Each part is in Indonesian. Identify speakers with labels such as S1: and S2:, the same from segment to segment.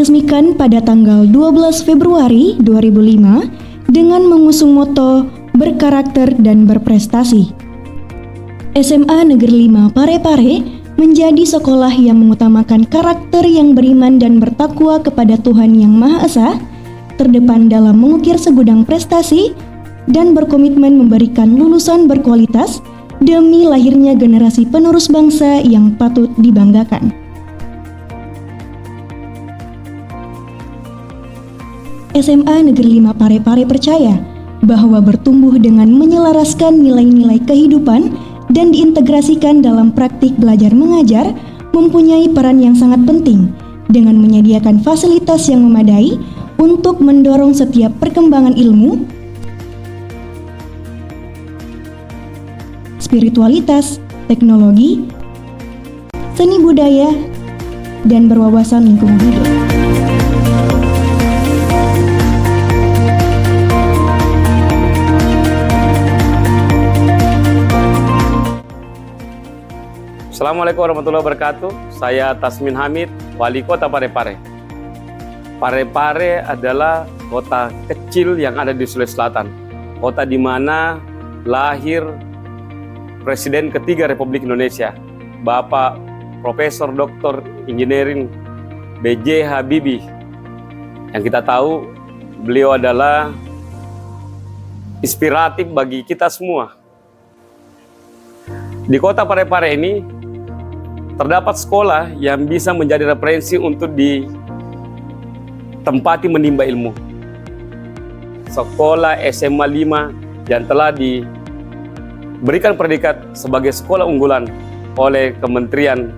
S1: diresmikan pada tanggal 12 Februari 2005 dengan mengusung moto berkarakter dan berprestasi. SMA Negeri 5 Parepare menjadi sekolah yang mengutamakan karakter yang beriman dan bertakwa kepada Tuhan Yang Maha Esa, terdepan dalam mengukir segudang prestasi, dan berkomitmen memberikan lulusan berkualitas demi lahirnya generasi penerus bangsa yang patut dibanggakan. SMA Negeri 5 Parepare percaya bahwa bertumbuh dengan menyelaraskan nilai-nilai kehidupan dan diintegrasikan dalam praktik belajar mengajar mempunyai peran yang sangat penting dengan menyediakan fasilitas yang memadai untuk mendorong setiap perkembangan ilmu, spiritualitas, teknologi, seni budaya, dan berwawasan lingkungan hidup.
S2: Assalamualaikum warahmatullahi wabarakatuh. Saya Tasmin Hamid, Wali Kota Parepare. Parepare adalah kota kecil yang ada di Sulawesi Selatan. Kota di mana lahir Presiden ketiga Republik Indonesia, Bapak Profesor Dr. Engineering B.J. Habibie. Yang kita tahu, beliau adalah inspiratif bagi kita semua. Di kota Parepare ini terdapat sekolah yang bisa menjadi referensi untuk ditempati menimba ilmu. Sekolah SMA 5 yang telah diberikan predikat sebagai sekolah unggulan oleh Kementerian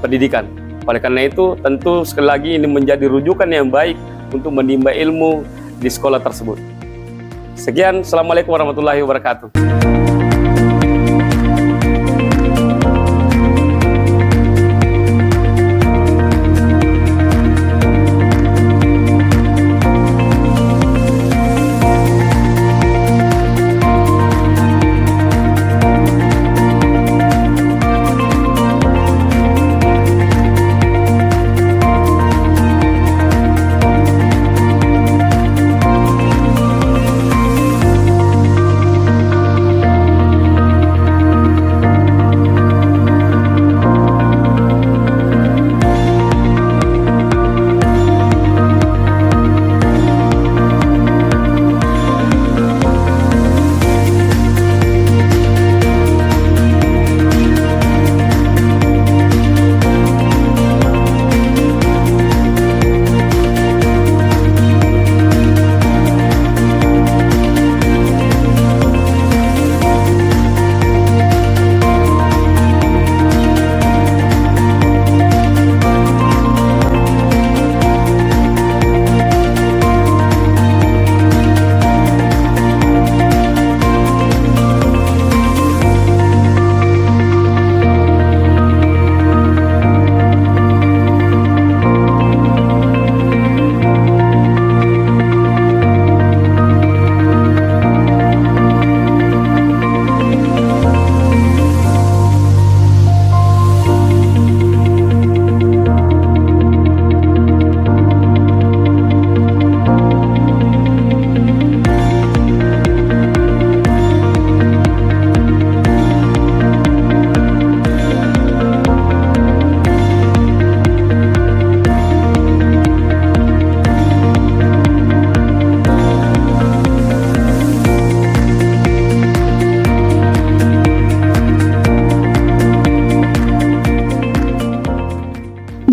S2: Pendidikan. Oleh karena itu, tentu sekali lagi ini menjadi rujukan yang baik untuk menimba ilmu di sekolah tersebut. Sekian, Assalamualaikum warahmatullahi wabarakatuh.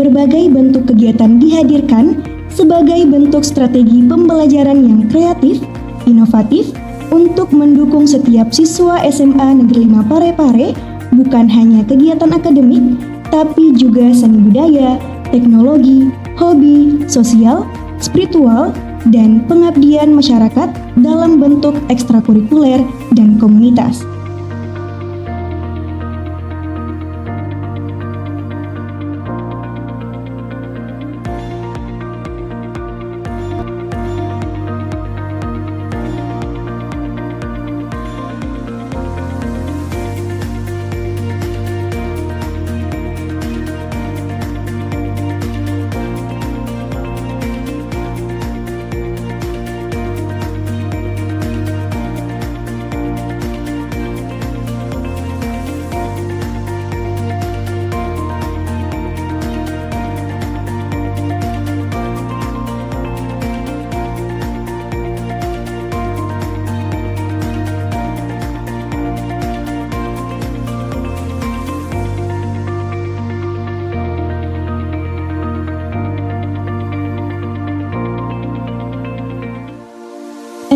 S1: Berbagai bentuk kegiatan dihadirkan sebagai bentuk strategi pembelajaran yang kreatif, inovatif, untuk mendukung setiap siswa SMA Negeri 5 Parepare, bukan hanya kegiatan akademik, tapi juga seni budaya, teknologi, hobi, sosial, spiritual, dan pengabdian masyarakat dalam bentuk ekstrakurikuler dan komunitas.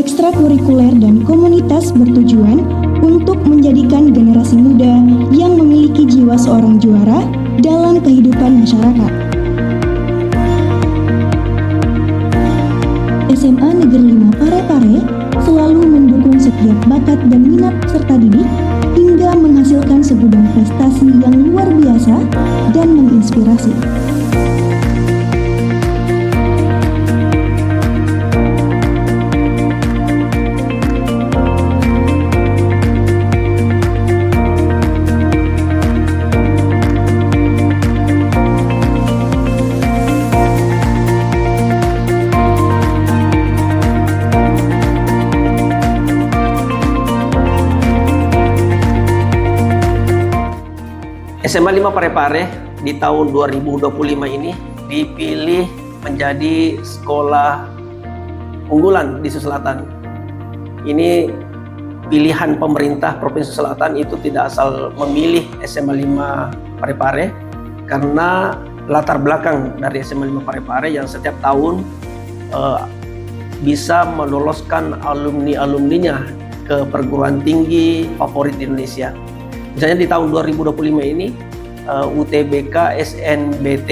S1: ekstrakurikuler dan komunitas bertujuan untuk menjadikan generasi muda yang memiliki jiwa seorang juara dalam kehidupan masyarakat. SMA Negeri 5 Parepare selalu mendukung setiap bakat dan minat peserta didik hingga menghasilkan segudang prestasi yang luar biasa dan menginspirasi.
S3: SMA 5 Parepare di tahun 2025 ini dipilih menjadi sekolah unggulan di Sulawesi Selatan. Ini pilihan pemerintah Provinsi Selatan itu tidak asal memilih SMA 5 Parepare, karena latar belakang dari SMA 5 Parepare yang setiap tahun bisa meloloskan alumni-alumninya ke perguruan tinggi favorit di Indonesia. Misalnya di tahun 2025 ini UTBK SNBT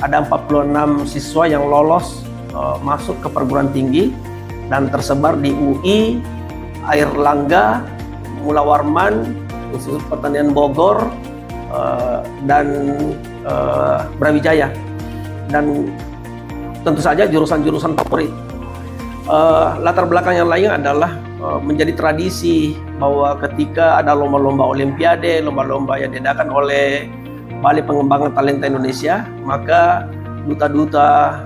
S3: ada 46 siswa yang lolos masuk ke perguruan tinggi dan tersebar di UI, Airlangga, Mula Warman, Institut Pertanian Bogor, dan Brawijaya. Dan tentu saja jurusan-jurusan favorit. Latar belakang yang lain adalah menjadi tradisi bahwa ketika ada lomba-lomba olimpiade, lomba-lomba yang diadakan oleh Balai Pengembangan Talenta Indonesia, maka duta-duta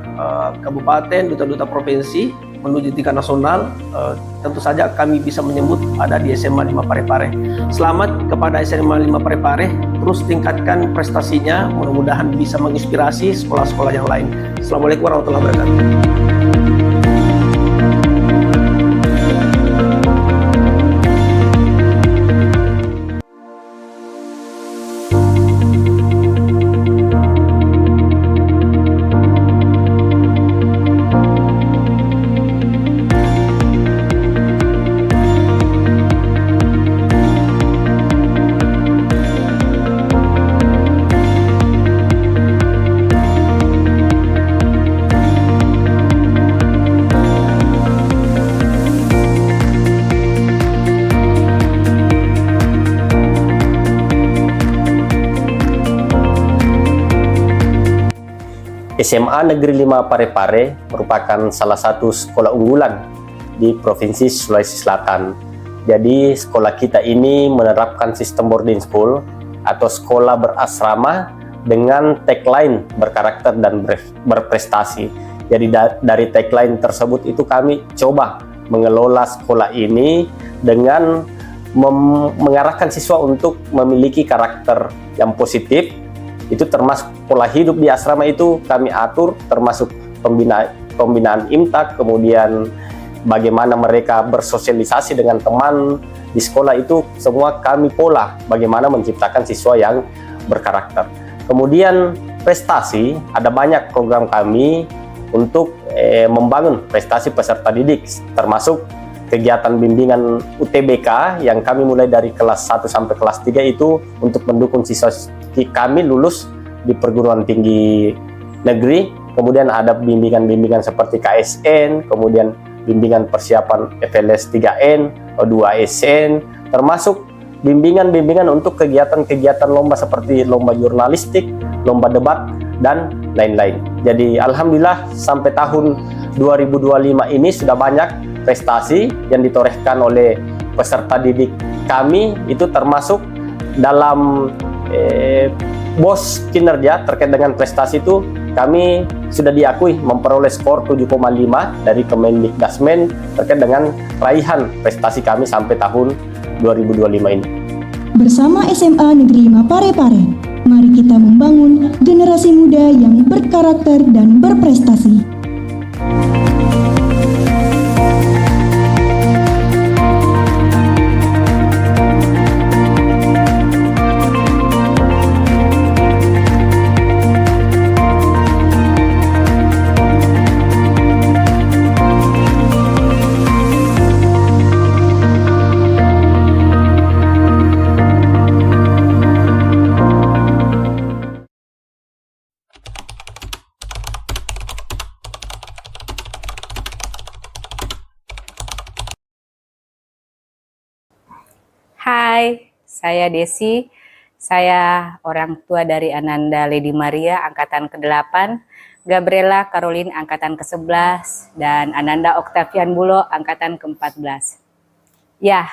S3: kabupaten, duta-duta provinsi menuju tingkat nasional, tentu saja kami bisa menyebut ada di SMA 5 Parepare. Selamat kepada SMA 5 Parepare, terus tingkatkan prestasinya, mudah-mudahan bisa menginspirasi sekolah-sekolah yang lain. Assalamualaikum warahmatullahi wabarakatuh. SMA Negeri 5 Parepare merupakan salah satu sekolah unggulan di Provinsi Sulawesi Selatan. Jadi sekolah kita ini menerapkan sistem boarding school atau sekolah berasrama dengan tagline berkarakter dan berprestasi. Jadi dari tagline tersebut itu kami coba mengelola sekolah ini dengan mengarahkan siswa untuk memiliki karakter yang positif. Itu termasuk pola hidup di asrama itu kami atur, termasuk pembinaan IMTAK, kemudian bagaimana mereka bersosialisasi dengan teman di sekolah, itu semua kami pola bagaimana menciptakan siswa yang berkarakter. Kemudian prestasi, ada banyak program kami untuk membangun prestasi peserta didik, termasuk kegiatan bimbingan UTBK yang kami mulai dari kelas 1 sampai kelas 3 itu untuk mendukung siswa kami lulus di perguruan tinggi negeri. Kemudian ada bimbingan-bimbingan seperti KSN, kemudian bimbingan persiapan FLS 3N, O2SN, termasuk bimbingan-bimbingan untuk kegiatan-kegiatan lomba seperti lomba jurnalistik, lomba debat, dan lain-lain. Jadi alhamdulillah sampai tahun 2025 ini sudah banyak prestasi yang ditorehkan oleh peserta didik kami, itu termasuk dalam BOS kinerja terkait dengan prestasi itu kami sudah diakui memperoleh skor 7,5 dari Kemendikdasmen terkait dengan raihan prestasi kami sampai tahun 2025 ini.
S1: Bersama SMA Negeri 5 Parepare, mari kita membangun generasi muda yang berkarakter dan berprestasi.
S4: Hai, saya Desi. Saya orang tua dari Ananda Lady Maria, angkatan ke-8, Gabriela Caroline, angkatan ke-11, dan Ananda Octavian Bulo, angkatan ke-14. Ya,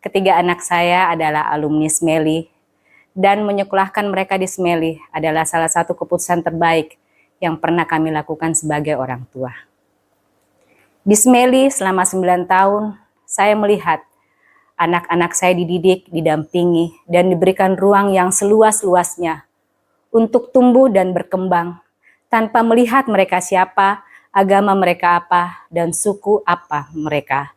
S4: ketiga anak saya adalah alumni SMELI, dan menyekolahkan mereka di SMELI adalah salah satu keputusan terbaik yang pernah kami lakukan sebagai orang tua. Di SMELI selama 9 tahun, saya melihat anak-anak saya dididik, didampingi, dan diberikan ruang yang seluas-luasnya untuk tumbuh dan berkembang tanpa melihat mereka siapa, agama mereka apa, dan suku apa mereka.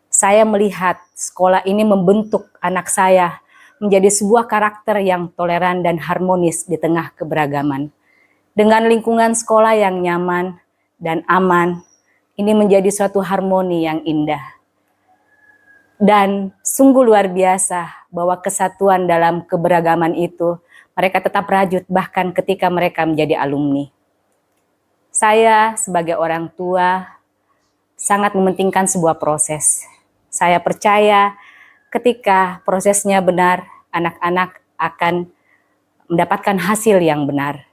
S4: Saya melihat sekolah ini membentuk anak saya menjadi sebuah karakter yang toleran dan harmonis di tengah keberagaman. Dengan lingkungan sekolah yang nyaman dan aman, ini menjadi suatu harmoni yang indah. Dan sungguh luar biasa bahwa kesatuan dalam keberagaman itu mereka tetap rajut bahkan ketika mereka menjadi alumni. Saya sebagai orang tua sangat mementingkan sebuah proses. Saya percaya ketika prosesnya benar, anak-anak akan mendapatkan hasil yang benar.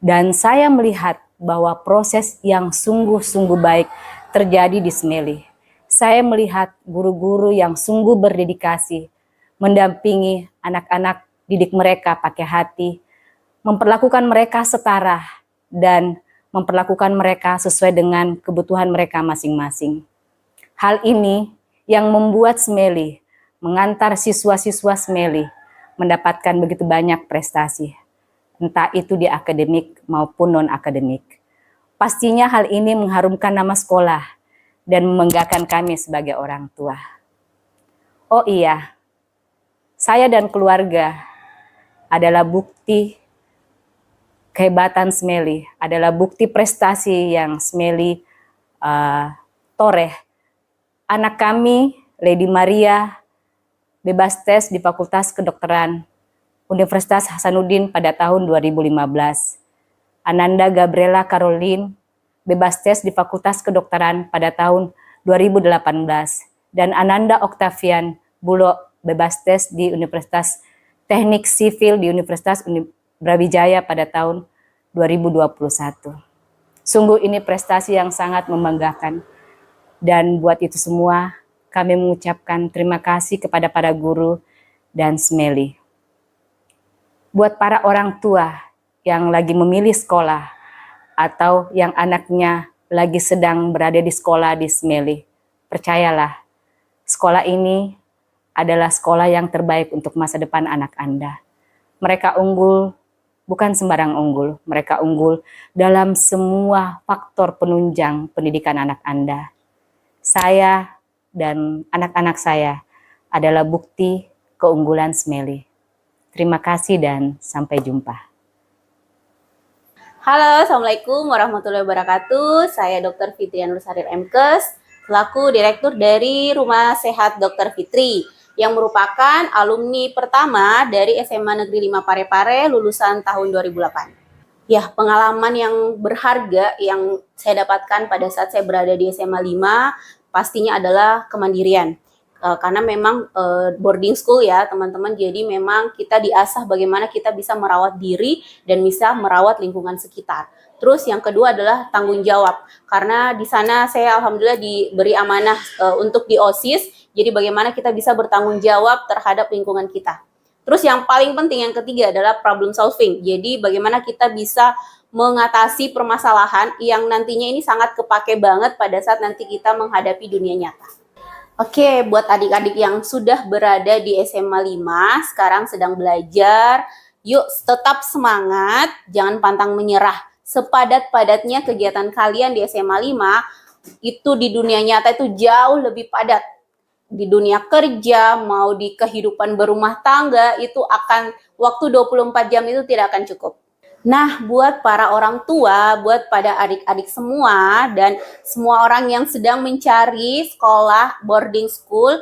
S4: Dan saya melihat bahwa proses yang sungguh-sungguh baik terjadi di SMELI. Saya melihat guru-guru yang sungguh berdedikasi, mendampingi anak-anak didik mereka pakai hati, memperlakukan mereka setara, dan memperlakukan mereka sesuai dengan kebutuhan mereka masing-masing. Hal ini yang membuat SMELI mengantar siswa-siswa SMELI mendapatkan begitu banyak prestasi, entah itu di akademik maupun non-akademik. Pastinya hal ini mengharumkan nama sekolah dan membanggakan kami sebagai orang tua. Oh iya, saya dan keluarga adalah bukti kehebatan SMELI, adalah bukti prestasi yang SMELI toreh. Anak kami, Lady Maria, bebas tes di Fakultas Kedokteran Universitas Hasanuddin pada tahun 2015. Ananda Gabriela Caroline, bebas tes di Fakultas Kedokteran pada tahun 2018. Dan Ananda Octavian Bulo, bebas tes di Universitas Teknik Sipil di Universitas Brawijaya pada tahun 2021. Sungguh ini prestasi yang sangat membanggakan. Dan buat itu semua, kami mengucapkan terima kasih kepada para guru dan SMELI. Buat para orang tua yang lagi memilih sekolah atau yang anaknya lagi sedang berada di sekolah di SMELI, percayalah, sekolah ini adalah sekolah yang terbaik untuk masa depan anak Anda. Mereka unggul, bukan sembarang unggul, mereka unggul dalam semua faktor penunjang pendidikan anak Anda. Saya dan anak-anak saya adalah bukti keunggulan SMELI. Terima kasih dan sampai jumpa.
S5: Halo, Assalamualaikum warahmatullahi wabarakatuh. Saya Dr. Fitrian Nursarir MKes, selaku Direktur dari Rumah Sehat Dr. Fitri, yang merupakan alumni pertama dari SMA Negeri 5 Parepare lulusan tahun 2008. Ya, pengalaman yang berharga yang saya dapatkan pada saat saya berada di SMA 5 pastinya adalah kemandirian. Karena memang boarding school ya teman-teman, jadi memang kita diasah bagaimana kita bisa merawat diri dan bisa merawat lingkungan sekitar. Terus yang kedua adalah tanggung jawab, karena di sana saya alhamdulillah diberi amanah untuk di OSIS, jadi bagaimana kita bisa bertanggung jawab terhadap lingkungan kita. Terus yang paling penting yang ketiga adalah problem solving, jadi bagaimana kita bisa mengatasi permasalahan yang nantinya ini sangat kepake banget pada saat nanti kita menghadapi dunia nyata. Oke, buat adik-adik yang sudah berada di SMA 5, sekarang sedang belajar, yuk tetap semangat, jangan pantang menyerah. Sepadat-padatnya kegiatan kalian di SMA 5, itu di dunia nyata itu jauh lebih padat. Di dunia kerja, mau di kehidupan berumah tangga, itu akan waktu 24 jam itu tidak akan cukup. Nah, buat para orang tua, buat pada adik-adik semua, dan semua orang yang sedang mencari sekolah boarding school,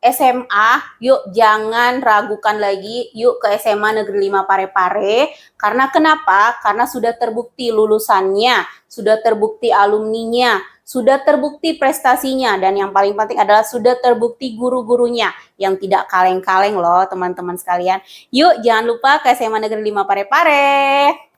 S5: SMA, yuk jangan ragukan lagi, yuk ke SMA Negeri 5 Parepare. Karena kenapa? Karena sudah terbukti lulusannya, sudah terbukti alumninya, sudah terbukti prestasinya, dan yang paling penting adalah sudah terbukti guru-gurunya yang tidak kaleng-kaleng loh teman-teman sekalian. Yuk jangan lupa ke SMA Negeri 5 Parepare.